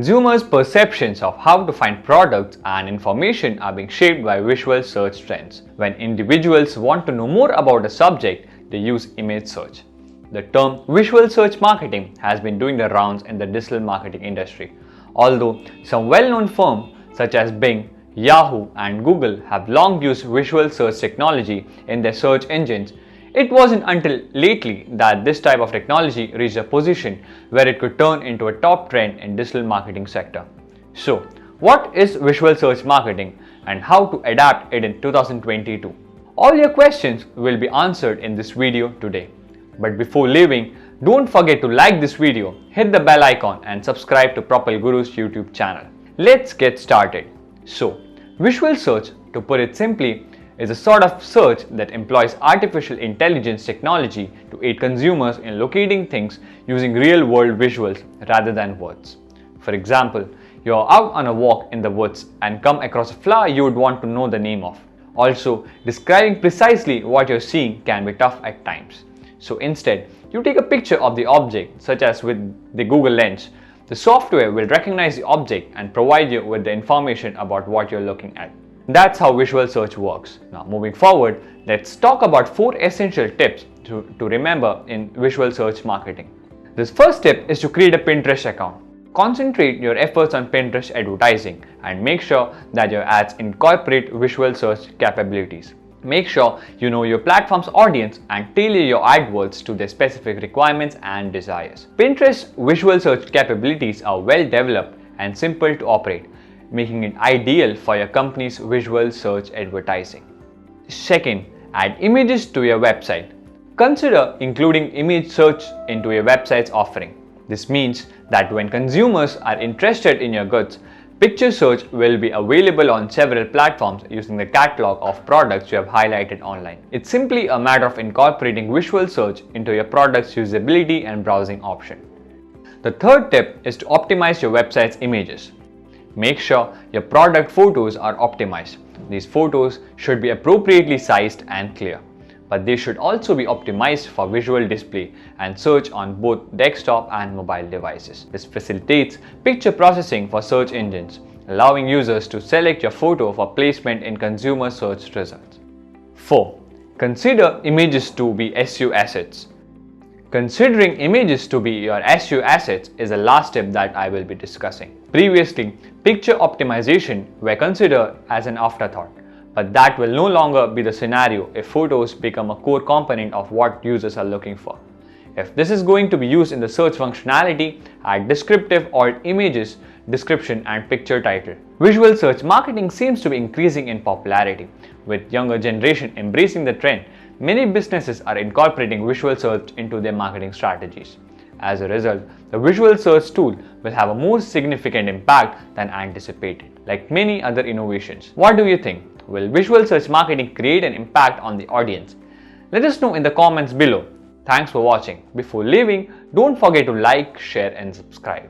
Consumers' perceptions of how to find products and information are being shaped by visual search trends. When individuals want to know more about a subject, they use image search. The term visual search marketing has been doing the rounds in the digital marketing industry. Although some well-known firms such as Bing, Yahoo and Google have long used visual search technology in their search engines, it wasn't until lately that this type of technology reached a position where it could turn into a top trend in digital marketing sector. So, what is visual search marketing and how to adapt it in 2022? All your questions will be answered in this video today. But before leaving, don't forget to like this video, hit the bell icon and subscribe to Propel Guru's YouTube channel. Let's get started. So, visual search, to put it simply, is a sort of search that employs artificial intelligence technology to aid consumers in locating things using real-world visuals rather than words. For example, you are out on a walk in the woods and come across a flower you would want to know the name of. Also, describing precisely what you're seeing can be tough at times. So instead, you take a picture of the object, such as with the Google Lens. The software will recognize the object and provide you with the information about what you're looking at. That's how visual search works. Now moving forward, let's talk about 4 essential tips to remember in visual search marketing. This first tip is to create a Pinterest account. Concentrate your efforts on Pinterest advertising and make sure that your ads incorporate visual search capabilities. Make sure you know your platform's audience and tailor your AdWords to their specific requirements and desires. Pinterest's visual search capabilities are well developed and simple to operate, making it ideal for your company's visual search advertising. Second, add images to your website. Consider including image search into your website's offering. This means that when consumers are interested in your goods, picture search will be available on several platforms using the catalog of products you have highlighted online. It's simply a matter of incorporating visual search into your product's usability and browsing option. The third tip is to optimize your website's images. Make sure your product photos are optimized. These photos should be appropriately sized and clear, but they should also be optimized for visual display and search on both desktop and mobile devices. This facilitates picture processing for search engines, allowing users to select your photo for placement in consumer search results. 4. Consider images to be SEO assets. Considering images to be your SEO assets is the last step that I will be discussing. Previously, picture optimization were considered as an afterthought, but that will no longer be the scenario if photos become a core component of what users are looking for. If this is going to be used in the search functionality, add descriptive alt images, description and picture title. Visual search marketing seems to be increasing in popularity. With younger generation embracing the trend, many businesses are incorporating visual search into their marketing strategies. As a result, the visual search tool will have a more significant impact than anticipated. Like many other innovations, what do you think? Will visual search marketing create an impact on the audience? Let us know in the comments below. Thanks for watching. Before leaving, don't forget to like, share and subscribe.